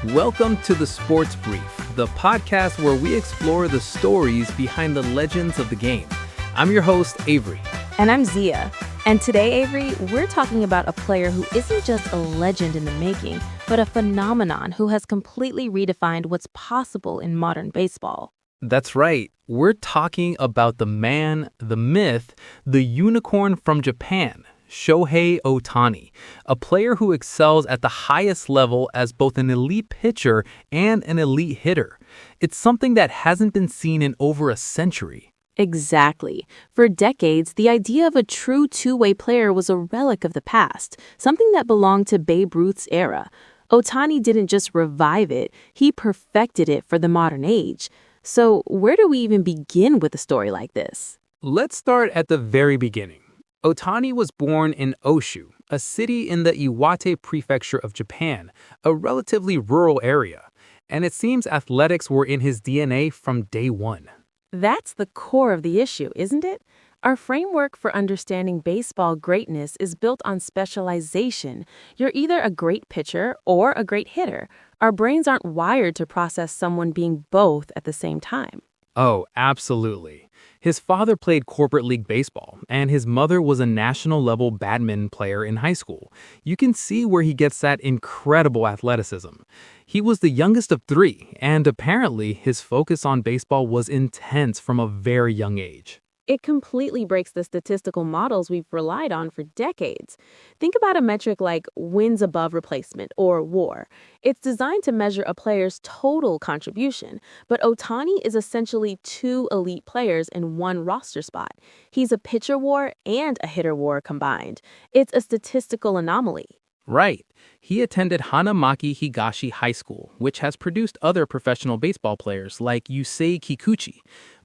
Welcome to the Sports Brief, the podcast where we explore the stories behind the legends of the game. I'm your host, Avery. And I'm Zia. And today, Avery, we're talking about a player who isn't just a legend in the making, but a phenomenon who has completely redefined what's possible in modern baseball. That's right. We're talking about the man, the myth, the unicorn from Japan, Shohei Ohtani, a player who excels at the highest level as both an elite pitcher and an elite hitter. It's something that hasn't been seen in over a century. Exactly. For decades, the idea of a true two-way player was a relic of the past, something that belonged to Babe Ruth's era. Ohtani didn't just revive it, he perfected it for the modern age. So where do we even begin with a story like this? Let's start at the very beginning. Ohtani was born in Oshu, a city in the Iwate prefecture of Japan, a relatively rural area. And it seems athletics were in his DNA from day one. That's the core of the issue, isn't it? Our framework for understanding baseball greatness is built on specialization. You're either a great pitcher or a great hitter. Our brains aren't wired to process someone being both at the same time. Oh, absolutely. His father played corporate league baseball, and his mother was a national-level badminton player in high school. You can see where he gets that incredible athleticism. He was the youngest of three, and apparently his focus on baseball was intense from a very young age. It completely breaks the statistical models we've relied on for decades. Think about a metric like wins above replacement or WAR. It's designed to measure a player's total contribution, but Ohtani is essentially two elite players in one roster spot. He's a pitcher WAR and a hitter WAR combined. It's a statistical anomaly. Right. He attended Hanamaki Higashi High School, which has produced other professional baseball players like Yusei Kikuchi.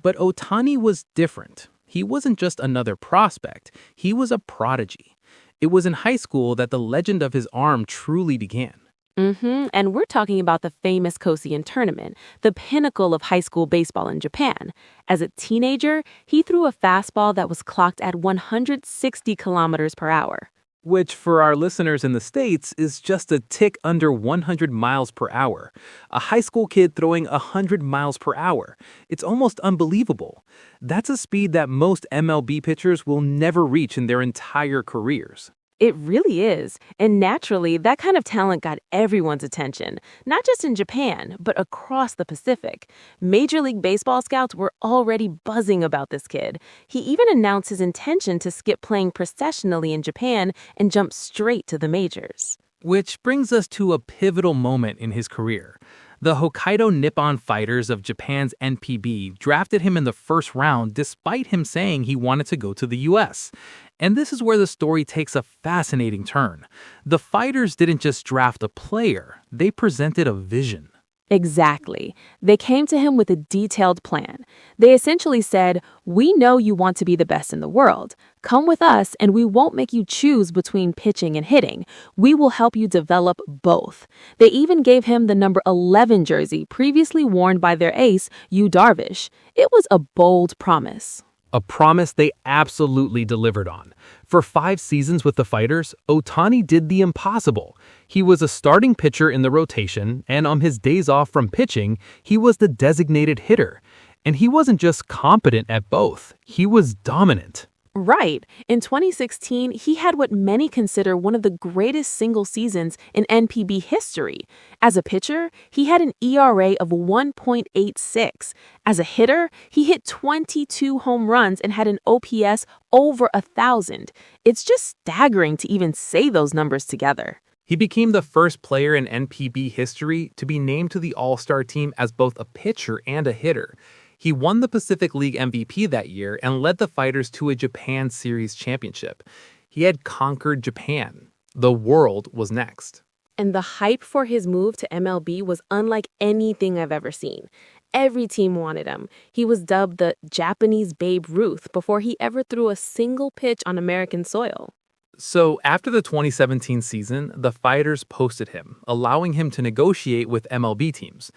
But Ohtani was different. He wasn't just another prospect. He was a prodigy. It was in high school that the legend of his arm truly began. And we're talking about the famous Kosen tournament, the pinnacle of high school baseball in Japan. As a teenager, he threw a fastball that was clocked at 160 kilometers per hour. Which, for our listeners in the States, is just a tick under 100 miles per hour. A high school kid throwing 100 miles per hour. It's almost unbelievable. That's a speed that most MLB pitchers will never reach in their entire careers. It really is. And naturally, that kind of talent got everyone's attention, not just in Japan, but across the Pacific. Major League Baseball scouts were already buzzing about this kid. He even announced his intention to skip playing professionally in Japan and jump straight to the majors. Which brings us to a pivotal moment in his career. The Hokkaido Nippon Fighters of Japan's NPB drafted him in the first round despite him saying he wanted to go to the U.S. And this is where the story takes a fascinating turn. The Fighters didn't just draft a player, they presented a vision. Exactly. They came to him with a detailed plan. They essentially said, "We know you want to be the best in the world. Come with us and we won't make you choose between pitching and hitting. We will help you develop both." They even gave him the number 11 jersey previously worn by their ace, Yu Darvish. It was a bold promise. A promise they absolutely delivered on. For 5 seasons with the Fighters, Ohtani did the impossible. He was a starting pitcher in the rotation, and on his days off from pitching, he was the designated hitter. And he wasn't just competent at both, he was dominant. Right. In 2016, he had what many consider one of the greatest single seasons in NPB history. As a pitcher, he had an ERA of 1.86. As a hitter, he hit 22 home runs and had an OPS over 1,000. It's just staggering to even say those numbers together. He became the first player in NPB history to be named to the All-Star team as both a pitcher and a hitter. He won the Pacific League MVP that year and led the Fighters to a Japan Series championship. He had conquered Japan. The world was next. And the hype for his move to MLB was unlike anything I've ever seen. Every team wanted him. He was dubbed the Japanese Babe Ruth before he ever threw a single pitch on American soil. So after the 2017 season, the Fighters posted him, allowing him to negotiate with MLB teams.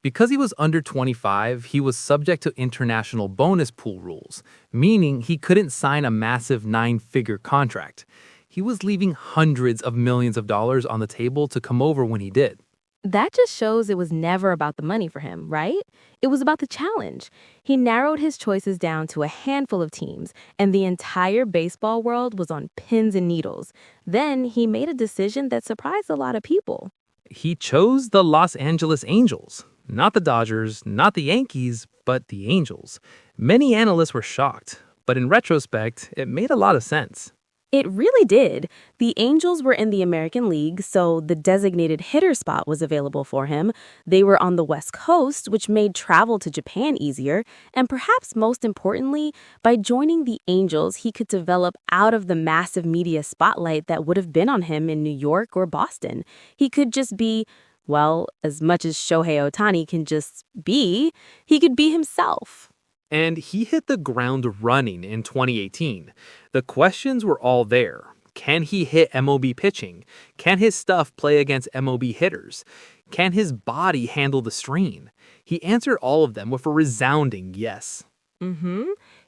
Because he was under 25, he was subject to international bonus pool rules, meaning he couldn't sign a massive 9-figure contract. He was leaving hundreds of millions of dollars on the table to come over when he did. That just shows it was never about the money for him, right? It was about the challenge. He narrowed his choices down to a handful of teams, and the entire baseball world was on pins and needles. Then he made a decision that surprised a lot of people. He chose the Los Angeles Angels. Not the Dodgers, not the Yankees, but the Angels. Many analysts were shocked, but in retrospect, it made a lot of sense. It really did. The Angels were in the American League, so the designated hitter spot was available for him. They were on the West Coast, which made travel to Japan easier. And perhaps most importantly, by joining the Angels, he could develop out of the massive media spotlight that would have been on him in New York or Boston. He could just be, well, as much as Shohei Ohtani can just be, he could be himself. And he hit the ground running in 2018. The questions were all there. Can he hit MLB pitching? Can his stuff play against MLB hitters? Can his body handle the strain? He answered all of them with a resounding yes.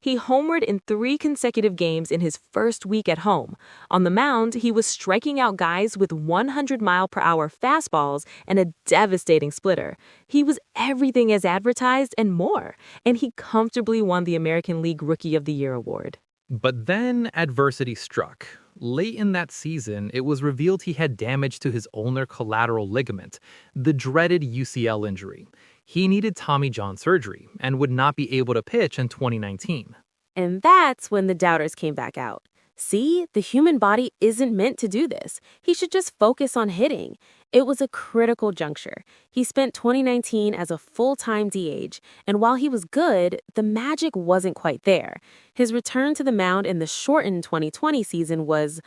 He homered in 3 consecutive games in his first week at home. On the mound, he was striking out guys with 100-mile-per-hour fastballs and a devastating splitter. He was everything as advertised and more, and he comfortably won the American League Rookie of the Year award. But then adversity struck. Late in that season, it was revealed he had damage to his ulnar collateral ligament, the dreaded UCL injury. He needed Tommy John surgery and would not be able to pitch in 2019. And that's when the doubters came back out. See, the human body isn't meant to do this. He should just focus on hitting. It was a critical juncture. He spent 2019 as a full-time DH, and while he was good, the magic wasn't quite there. His return to the mound in the shortened 2020 season was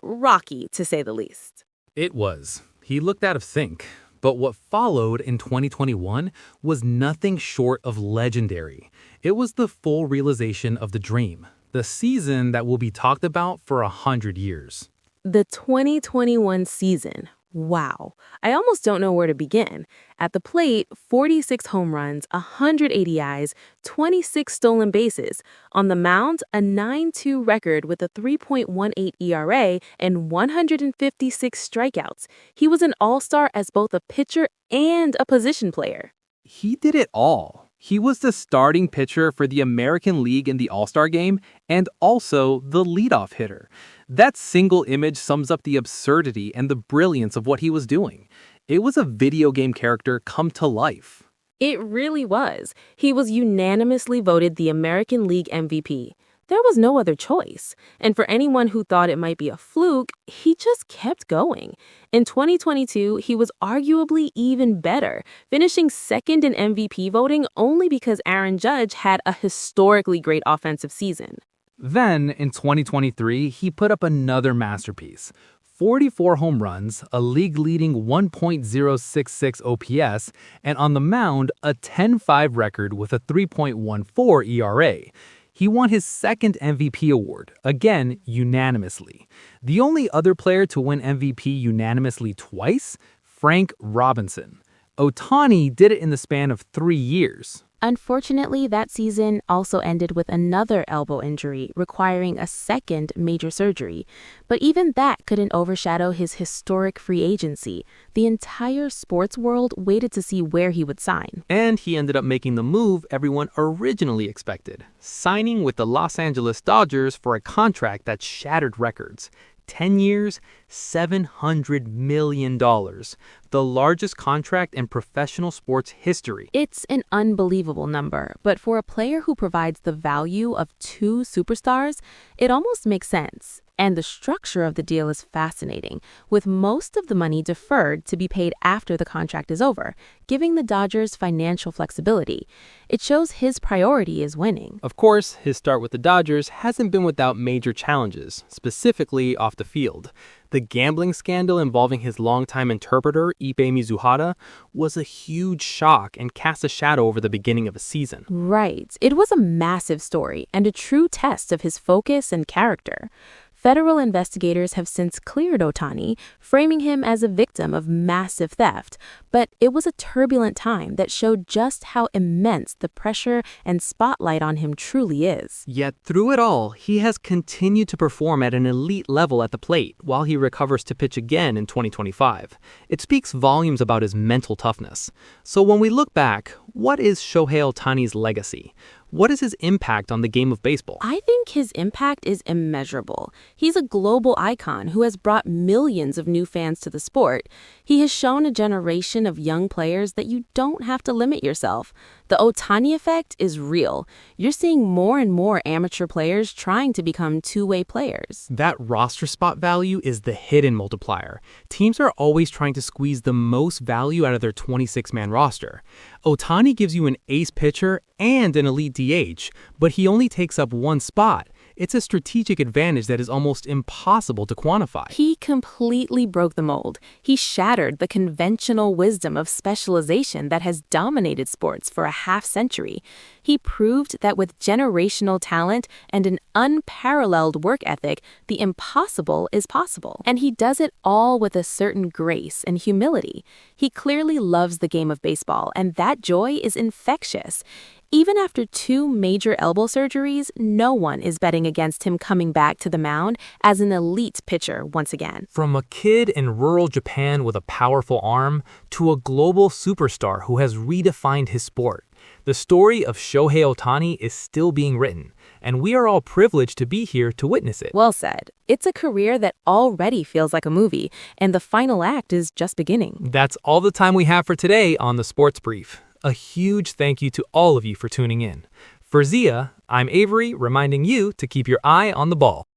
rocky, to say the least. It was. He looked out of sync. But what followed in 2021 was nothing short of legendary. It was the full realization of the dream, the season that will be talked about for 100 years. The 2021 season. Wow. I almost don't know where to begin. At the plate, 46 home runs, 100 ADIs, 26 stolen bases. On the mound, a 9-2 record with a 3.18 ERA and 156 strikeouts. He was an all-star as both a pitcher and a position player. He did it all. He was the starting pitcher for the American League in the All-Star Game and also the leadoff hitter. That single image sums up the absurdity and the brilliance of what he was doing. It was a video game character come to life. It really was. He was unanimously voted the American League MVP. There was no other choice. And for anyone who thought it might be a fluke, he just kept going. In 2022, he was arguably even better, finishing second in MVP voting only because Aaron Judge had a historically great offensive season. Then, in 2023, he put up another masterpiece. 44 home runs, a league-leading 1.066 OPS, and on the mound, a 10-5 record with a 3.14 ERA. He won his second MVP award, again unanimously. The only other player to win MVP unanimously twice? Frank Robinson. Ohtani did it in the span of 3 years. Unfortunately, that season also ended with another elbow injury requiring a second major surgery. But even that couldn't overshadow his historic free agency. The entire sports world waited to see where he would sign. And he ended up making the move everyone originally expected, signing with the Los Angeles Dodgers for a contract that shattered records. 10 years, $700 million. The largest contract in professional sports history. It's an unbelievable number, but for a player who provides the value of 2 superstars, it almost makes sense. And the structure of the deal is fascinating, with most of the money deferred to be paid after the contract is over, giving the Dodgers financial flexibility. It shows his priority is winning. Of course, his start with the Dodgers hasn't been without major challenges, specifically off the field. The gambling scandal involving his longtime interpreter, Ippei Mizuhara, was a huge shock and cast a shadow over the beginning of a season. Right. It was a massive story and a true test of his focus and character. Federal investigators have since cleared Ohtani, framing him as a victim of massive theft. But it was a turbulent time that showed just how immense the pressure and spotlight on him truly is. Yet through it all, he has continued to perform at an elite level at the plate while he recovers to pitch again in 2025. It speaks volumes about his mental toughness. So when we look back, what is Shohei Ohtani's legacy? What is his impact on the game of baseball? I think his impact is immeasurable. He's a global icon who has brought millions of new fans to the sport. He has shown a generation of young players that you don't have to limit yourself. The Ohtani effect is real. You're seeing more and more amateur players trying to become two-way players. That roster spot value is the hidden multiplier. Teams are always trying to squeeze the most value out of their 26-man roster. Ohtani gives you an ace pitcher and an elite DH, but he only takes up one spot. It's a strategic advantage that is almost impossible to quantify. He completely broke the mold. He shattered the conventional wisdom of specialization that has dominated sports for a half-century. He proved that with generational talent and an unparalleled work ethic, the impossible is possible. And he does it all with a certain grace and humility. He clearly loves the game of baseball, and that joy is infectious. Even after 2 major elbow surgeries, no one is betting against him coming back to the mound as an elite pitcher once again. From a kid in rural Japan with a powerful arm to a global superstar who has redefined his sport, the story of Shohei Ohtani is still being written, and we are all privileged to be here to witness it. Well said. It's a career that already feels like a movie, and the final act is just beginning. That's all the time we have for today on the Sports Brief. A huge thank you to all of you for tuning in. For Zia, I'm Avery, reminding you to keep your eye on the ball.